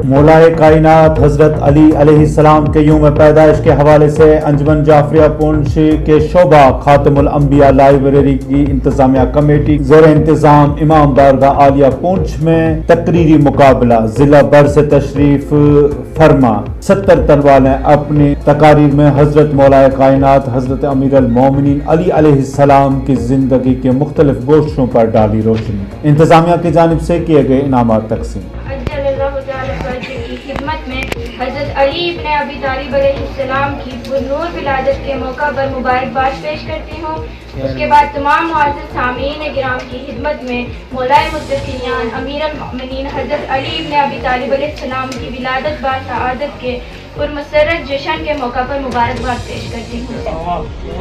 मौलाए कायनात हजरत अली अलैहिस्सलाम के यूम पैदाइश के हवाले से अंजुमन जाफरिया पुंछ के शोबा खातमुल अंबिया लाइब्रेरी की इंतजामिया कमेटी ज़ोर इंतजाम इमाम बारगाह आलिया पुंछ में तकरीरी मुकाबला जिला भर से तशरीफ फरमा 70 तलबा ने अपनी तकारीर में हजरत मौलाए कायनात हजरत अमीर अल मोमिनीन अली अलैहिस्सलाम की जिंदगी के मुख्तलिफ गोशों पर डाली रोशनी। इंतजामिया की जानिब से किए गए इनामात तकसीम। खिदमत में हजरत अली इब्न अबी तालिब अलैहिस्सलाम की पुरनूर विलादत के मौका पर मुबारकबाद पेश करती हूँ। उसके बाद तमाम मुअज़्ज़िज़ सामीन गिराम की खिदमत में मौलाए मुत्तक़ियान अमीर अल मोमिनीन हजरत अली इब्न अबी तालिब अलैहिस्सलाम की विलादत बा सआदत के पुरमसरत जश्न के मौका पर मुबारकबाद पेश करती हूँ।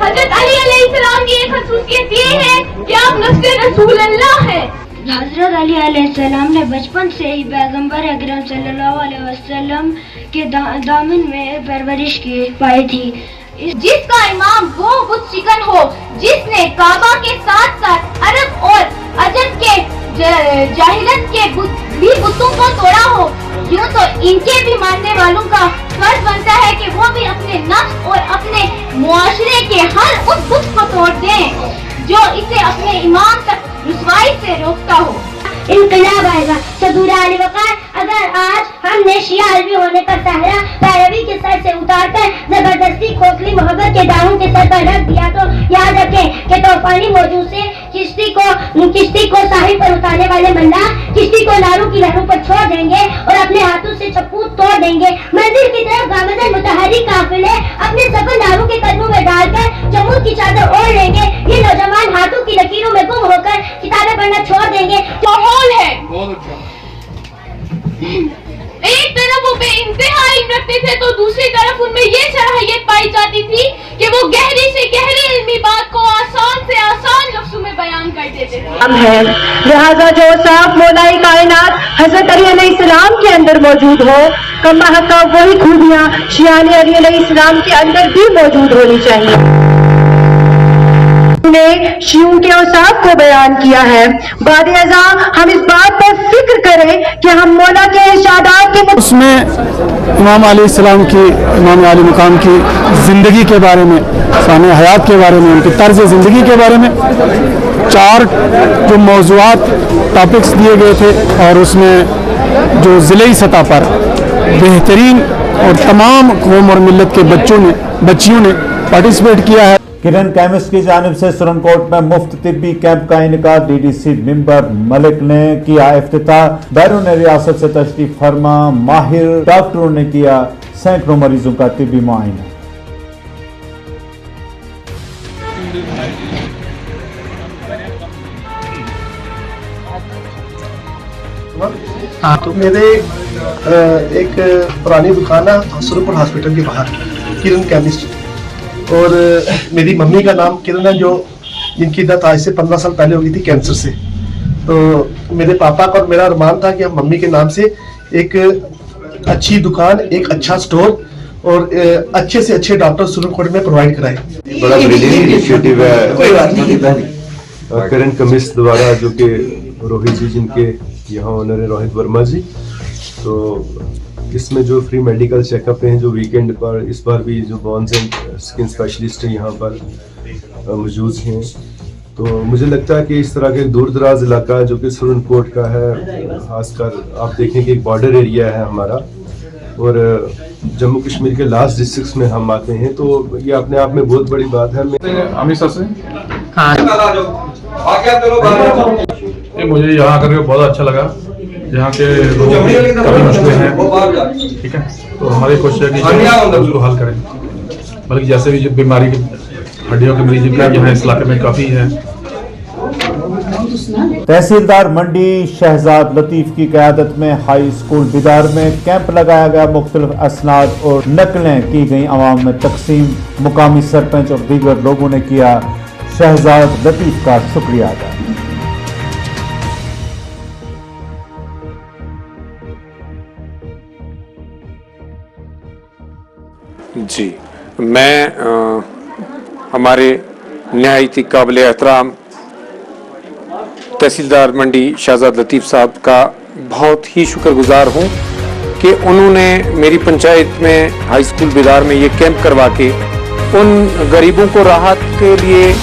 हजरत अली अलैहिस्सलाम की एक ख़ुसूसियत ये है कि आप नस्ल रसूल अल्लाह हैं। हज़रत अली अलैहिस्सलाम ने बचपन से ही पैगंबर अकरम सल्लल्लाहु अलैहि वसल्लम के दामन में परवरिश की पाई थी। जिसका इमाम वो बुत शिकन हो जिसने काबा के साथ साथ अरब और अजम के जाहिलत के भी बुतों को तोड़ा हो, यूं तो इनके भी मानने वालों का फर्ज बनता है कि वो भी अपने नफ्स और अपने मुआशरे के हर उस बुत को तोड़ दें जो इसे अपने इमाम तक रुसवाई से रोकता हो। इनकलाब आएगा सदूरा अली वक़ार। अगर आज हमने शिया अलवी होने का सहरा पैरवी के सर से उतारकर जबरदस्ती खोखली मोहब्बत के दामन के सर पर रख दिया तो याद रखें कि तूफानी मौजूद से किश्ती को साहिल पर उतारने वाले मल्लाह किश्ती को नारों की लहरों पर छोड़ देंगे और अपने हाथों से चप्पू तोड़ देंगे। मंदिर की तरफ गामज़न मुतहर्रिक काफिले अपने सफर नारों के कदमों में डालकर जमूद की चादर ओढ़ लेंगे। ये नौजवान हाथों की लकीरों में गुम होकर किताबें पढ़ना छोड़ देंगे। माहौल है एक तरफ वो बेइंतहा इल्म रखते थे तो दूसरी तरफ उनमें ये सलाहियत पाई जाती थी कि वो गहरी से गहरी इल्मी बात को आसान से आसान लफ्जों में बयान कर देते थे। लिहाजा जो साफ मौलाए कायनात हजरत अली अलैहिस्सलाम के अंदर मौजूद हो, कमा हक्का वही खूबियाँ शियाने अली अलैहिस्सलाम के अंदर भी मौजूद होनी चाहिए। ने शियों के औसाफ को बयान किया है। बाद-ए-अज़ा हम इस बात पर फिक्र करें कि हम मौला के इरशादात के उसमें इमाम अलैहिस्सलाम की इमाम आली मुकाम की ज़िंदगी के बारे में, शान हयात के बारे में, उनकी तर्ज ज़िंदगी के बारे में 4 जो मौज़ूआत टॉपिक्स दिए गए थे और उसमें जो ज़िले सतह पर बेहतरीन और तमाम कौम और मिलत के बच्चियों ने पार्टिसिपेट किया है। किरण केमिस्ट की जानिब से सुरनकोट में मुफ्त तिब्बी कैंप का इनका DDC मेंबर मलिक ने किया इफ्तिताह। बैरून रियासत से तशरीफ फरमा माहिर डॉक्टरों ने किया सैकड़ों मरीजों का तिब्बी मुआयना। तो मेरे एक पुरानी दुकान है सुरनकोट हॉस्पिटल के बाहर किरण केमिस्ट, और मेरी मम्मी का नाम किरण है, जो जिनकी डेथ आज से 15 साल पहले हो गई थी कैंसर से। तो मेरे पापा का और मेरा अरमान था कि हम मम्मी के नाम से एक अच्छी दुकान, एक अच्छा स्टोर और अच्छे से अच्छे डॉक्टर सुरनकोट में प्रोवाइड कराएं। बड़ा ब्रिलियंट इनिशिएटिव है किरण केमिस्ट द्वारा, जो कि रोहित जी जिनके यहाँ ऑनर है रोहित वर्मा जी। तो इसमें जो फ्री मेडिकल चेकअप हैं जो वीकेंड पर, इस बार भी जो बॉन्स एंड स्किन स्पेशलिस्ट यहाँ पर मौजूद हैं। तो मुझे लगता है कि इस तरह के दूर दराज इलाका जो कि सुरनकोट का है, खासकर आप देखें कि एक बॉर्डर एरिया है हमारा और जम्मू कश्मीर के लास्ट डिस्ट्रिक्ट्स में हम आते हैं, तो ये अपने आप में बहुत बड़ी बात है। अमृतसर से मुझे यहाँ आकर बहुत अच्छा लगा। यहाँ के लोग काफ़ी मुश्किल हैं, ठीक है, तो हमारी कोशिश है कि उसको हल करें। बल्कि जैसे भी जो बीमारी की हड्डियों के मरीज यहाँ इस इलाके में काफ़ी है। तहसीलदार मंडी शहजाद लतीफ की क़यादत में हाई स्कूल बिदार में कैंप लगाया गया। मुख्तलिफ असनाद और नकलें की गई आवाम में तकसीम। मुकामी सरपंच और दीगर लोगों ने किया शहजाद लतीफ का शुक्रिया अदा। जी, मैं हमारे नहायती काबिल एहतराम तहसीलदार मंडी शहजाद लतीफ़ साहब का बहुत ही शुक्रगुजार हूँ कि उन्होंने मेरी पंचायत में हाई स्कूल बिदार में ये कैंप करवा के उन गरीबों को राहत के लिए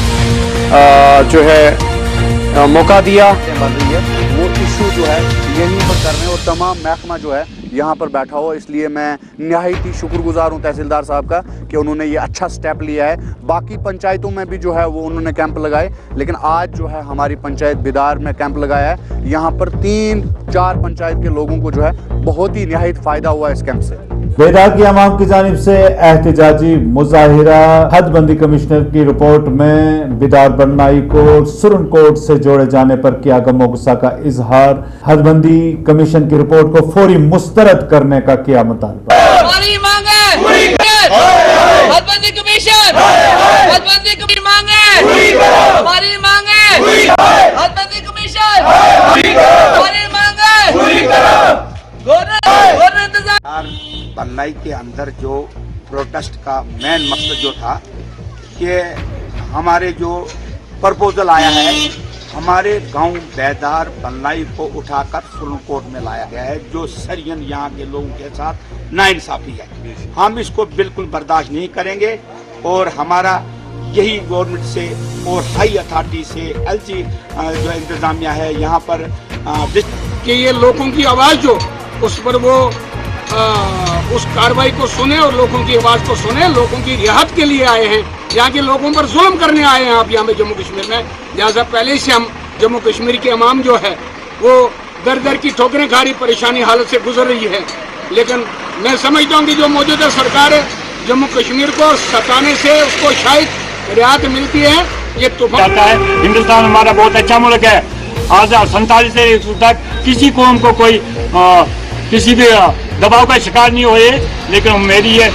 जो है मौका दिया। बन रही है वो इशू जो है यहीं पर करने और तमाम महकमा जो है यहाँ पर बैठा हो, इसलिए मैं निहायत ही शुक्रगुजार हूँ तहसीलदार साहब का कि उन्होंने ये अच्छा स्टेप लिया है। बाकी पंचायतों में भी जो है वो उन्होंने कैंप लगाए, लेकिन आज जो है हमारी पंचायत बिदार में कैंप लगाया है। यहाँ पर 3-4 पंचायत के लोगों को जो है बहुत ही निहायत फ़ायदा हुआ इस कैंप से। बेदार की आवाम की जानिब से एहतजाजी मुजाहिरा हदबंदी कमिश्नर की रिपोर्ट में बिदार बरनाई को सुरन कोर्ट से जोड़े जाने पर किया गम गुस्सा का इजहार। हदबंदी कमीशन की रिपोर्ट को फौरी मुस्तरद करने का किया मुतालबा। हमारी मांग है हदबंदी कमीशन, हदबंदी कमीशन मांग है, हमारी मांग है हदबंदी कमीशन, हमारी मांग है बन्नाई के अंदर जो प्रोटेस्ट का मेन मकसद जो था कि हमारे जो प्रपोजल आया है, हमारे गांव बेदार बन्नाई को उठाकर सुप्रीम कोर्ट में लाया गया है, जो सरियन यहाँ के लोगों के साथ नाइंसाफी है। हम इसको बिल्कुल बर्दाश्त नहीं करेंगे और हमारा यही गवर्नमेंट से और हाई अथॉरिटी से एलजी जो इंतजामिया है यहाँ पर कि ये लोगों की आवाज़ जो उस पर वो उस कार्रवाई को सुने और लोगों की आवाज़ को सुने, लोगों की रियाहत के लिए आए हैं। यहाँ के लोगों पर जुल्म करने आए हैं आप यहाँ पे जम्मू कश्मीर में, लिहाजा पहले से हम जम्मू कश्मीर के अवाम जो है वो दर दर की ठोकरें खा रही परेशानी हालत से गुजर रही है। लेकिन मैं समझता हूँ कि जो मौजूदा सरकार है जम्मू कश्मीर को सताने से उसको शायद रियायत मिलती है। ये तूफान है। हिंदुस्तान हमारा बहुत अच्छा मुल्क है। 1947 से तक किसी कौम को कोई किसी भी दबाव का शिकार नहीं हुए, लेकिन मेरी ये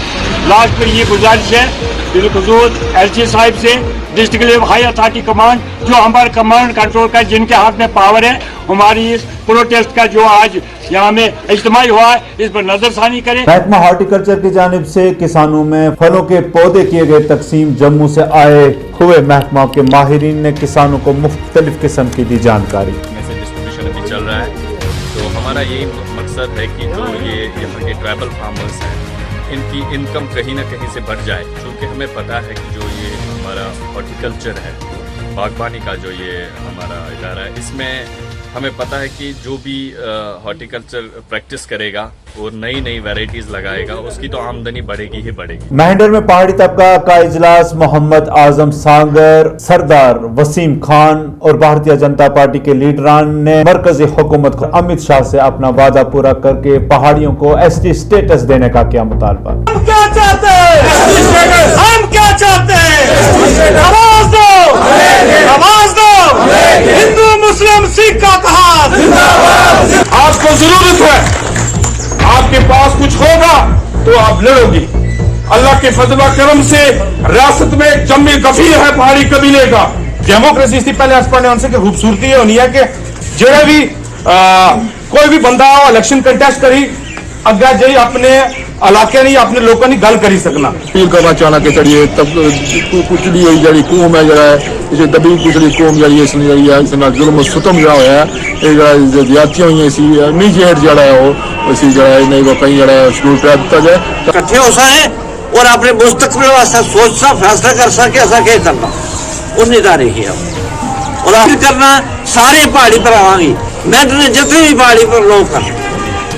लास्ट पर ये गुजारिश है बिलखुसूस एलसी साहिब से, district level high authority command जो हमारे कमांड कंट्रोल का जिनके हाथ में पावर है, हमारी इस प्रोटेस्ट का जो आज यहाँ में इज्तिमाई हुआ है इस पर नजरसानी करें। महकमा हॉर्टिकल्चर की जानिब से किसानों में फलों के पौधे किए गए तकसीम। जम्मू से आए हुए महकमा के माहिरीन ने किसानों को मुख्तलिफ किस्म की दी जानकारी। डिस्ट्रीब्यूशन अभी चल रहा है, तो हमारा यही मकसद है कि जो ये यहाँ के ट्राइबल फार्मर्स हैं इनकी इनकम कहीं ना कहीं से बढ़ जाए, क्योंकि हमें पता है कि जो ये हमारा हॉर्टिकल्चर है, बागबानी का जो ये हमारा इदारा है, इसमें हमें पता है कि जो भी हॉर्टिकल्चर प्रैक्टिस करेगा और नई नई वैरायटीज लगाएगा उसकी तो आमदनी बढ़ेगी ही बढ़ेगी। महंडर में पहाड़ी तबका का इजलास। मोहम्मद आजम सांगर, सरदार वसीम खान और भारतीय जनता पार्टी के लीडरान ने मरकजी हुकूमत को अमित शाह से अपना वादा पूरा करके पहाड़ियों को एसटी स्टेटस देने का किया मुतालबा। हम क्या चाहते हैं? हम क्या चाहते हैं? आवाज दो, आवाज दो। हिंदू मुस्लिम सिख का कहा आपको जरूरत है, आपके पास कुछ होगा तो आप लड़ोगी। अल्लाह के फजल व करम से रियासत में एक जम्मी गफीर है पहाड़ी कबीले का। डेमोक्रेसी इससे पहले अस पढ़ने उनसे खूबसूरती है होनी है कि जेड़ा भी कोई भी बंदा इलेक्शन कंटेस्ट करी अगर जी अपने इलाके नहीं अपने लोगों की गल करी सकना। करना चाहना कि चढ़िए तब कुचली हुई जी कौम है जरा इसे दबी कुचली कौम जी इसने जी है इस जुल्म सुतम जरा होया ये ज्यादतियां हुई इसी इमीजिएट जरा है वो इसी जरा नहीं वो कहीं जरा शेड्यूल कर दिता जाए इकट्ठे हो सके और अपने मुस्तकबिल वास्ते सोचना फैसला कर सके ऐसा क्या करना उन्हें दारे ही है और आखिर करना सारी पहाड़ी पर आवांगी मैंने जितने भी पहाड़ी पर लोग कर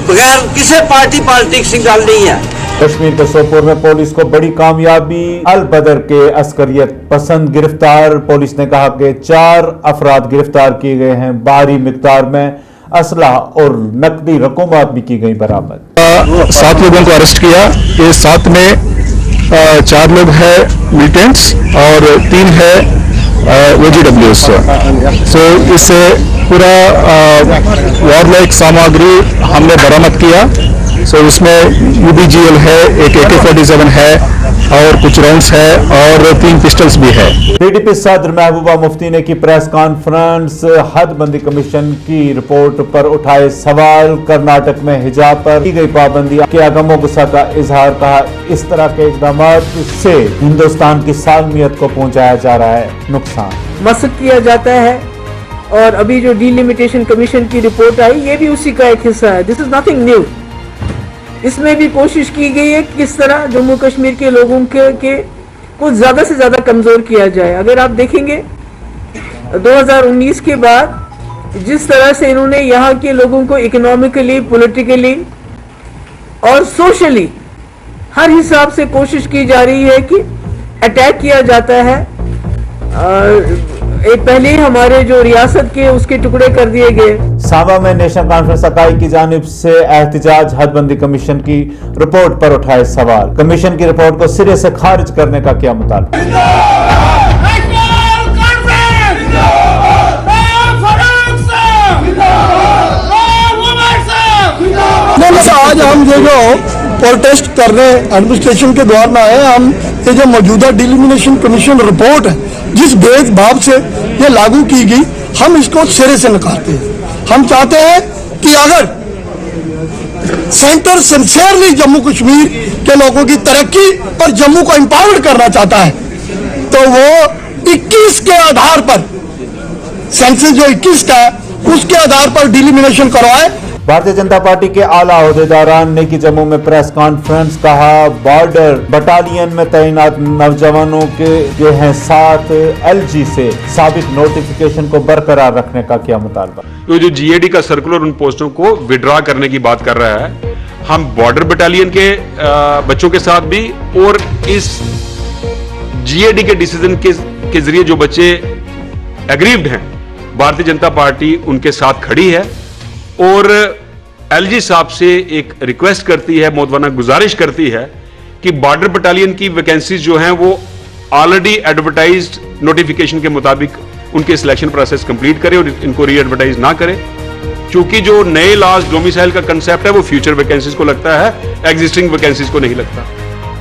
बगैर किसी पार्टी पॉलिटिक्स की गल नहीं है। कश्मीर के सोपोर में पुलिस को बड़ी कामयाबी। अल बदर के अस्करियत पसंद गिरफ्तार। पुलिस ने कहा कि 4 अफराद गिरफ्तार किए गए हैं। भारी मिकदार में असला और नकदी रकूमात भी की गई बरामद। 7 लोगों को अरेस्ट किया। ये 7 में 4 लोग हैं मिलिटेंट्स और 3 है OGWs। सो इस पूरा वॉरलाइक सामग्री हमने बरामद किया। सो उसमें UBGL है, एक AK-47 है और कुछ राउंड्स है और 3 पिस्टल्स भी है। PDP सदर महबूबा मुफ्ती ने की प्रेस कॉन्फ्रेंस। हदबंदी कमीशन की रिपोर्ट पर उठाए सवाल। कर्नाटक में हिजाब पर की गई पाबंदी के गमो गुस्सा का इजहार। कहा इस तरह के इकदाम से हिंदुस्तान की सालमियत को पहुंचाया जा रहा है नुकसान। मसक किया जाता है और अभी जो डिलिमिटेशन कमीशन की रिपोर्ट आई ये भी उसी का एक हिस्सा है। This is nothing new. اس میں بھی کوشش کی گئی ہے کہ کس طرح جموں کشمیر کے لوگوں کے کو زیادہ سے زیادہ کمزور کیا جائے. اگر آپ دیکھیں گے 2019 کے بعد جس طرح سے انہوں نے یہاں کے لوگوں کو اکنامکلی، پولیٹیکلی اور سوشلی ہر حساب سے کوشش کی جا رہی ہے کہ اٹیک کیا جاتا ہے. پہلے ہمارے جو ریاست کے اس کے ٹکڑے کر دیے گئے. سابا میں نیشنل کانفرنس اکائی کی جانب سے احتجاج حد بندی کمیشن کی رپورٹ پر اٹھائے سوال. کمیشن کی رپورٹ کو سرے سے خارج کرنے کا کیا مطالبہ. آج ہم جو پروٹیسٹ کر رہے ہیں ایڈمنسٹریشن کے دوار میں آئے. ہم یہ جو موجودہ ڈیلیمینیشن کمیشن رپورٹ ہے جس بھید بھاو سے یہ لاگو کی گئی، ہم اس کو سرے سے نکالتے ہیں. ہم چاہتے ہیں کہ اگر سینٹر سنسیئرلی جموں کشمیر کے لوگوں کی ترقی اور جموں کو امپاورڈ کرنا چاہتا ہے تو وہ 21 کے آدھار پر، سینسس جو 21 کا ہے اس کے آدھار پر ڈیلیمینیشن کروائے. بھارتیہ جنتا پارٹی کے اعلیٰ عہدیداران نے کی جموں میں پریس کانفرنس. کہا بارڈر بٹالین میں تعینات نوجوانوں کے یہ ہیں ساتھ LG سے ثابت نوٹیفیکیشن کو برقرار رکھنے کا کیا مطالبہ. تو جو GAD کا سرکولر ان پوسٹوں کو وڈرا کرنے کی بات کر رہا ہے. ہم بارڈر بٹالین کے بچوں کے ساتھ بھی اور اس GAD کے ڈیسیزن کے ذریعے جو بچے ایگریوڈ ہیں، بھارتیہ جنتا پارٹی ان کے ساتھ کھڑی ہے اور LG صاحب سے ایک ریکویسٹ کرتی ہے، موضوعانہ گزارش کرتی ہے کہ بارڈر بٹالین کی ویکینسیز جو ہیں وہ آلریڈی ایڈورٹائزڈ نوٹیفیکیشن کے مطابق ان کے سلیکشن پروسیس کمپلیٹ کرے اور ان کو ری ایڈورٹائز نہ کرے. چونکہ جو نئے لاس ڈومیسائل کا کنسیپٹ ہے وہ فیوچر ویکینسیز کو لگتا ہے، ایگزسٹنگ ویکینسیز کو نہیں لگتا.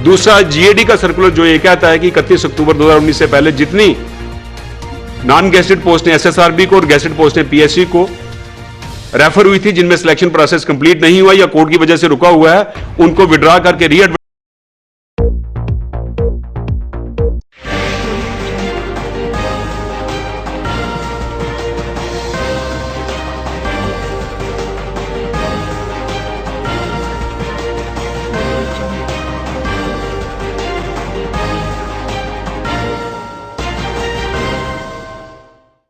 دوسرا GAD کا سرکولر جو یہ کہتا ہے کہ 31 اکتوبر 2019 سے پہلے جتنی نان گیسٹڈ پوسٹیں SSRB کو اور گیسٹڈ پوسٹیں PSC کو ریفر ہوئی تھی، جن میں سلیکشن پروسیس کمپلیٹ نہیں ہوا یا کورٹ کی وجہ سے رکا ہوا ہے، ان کو وڈرا کر کے ری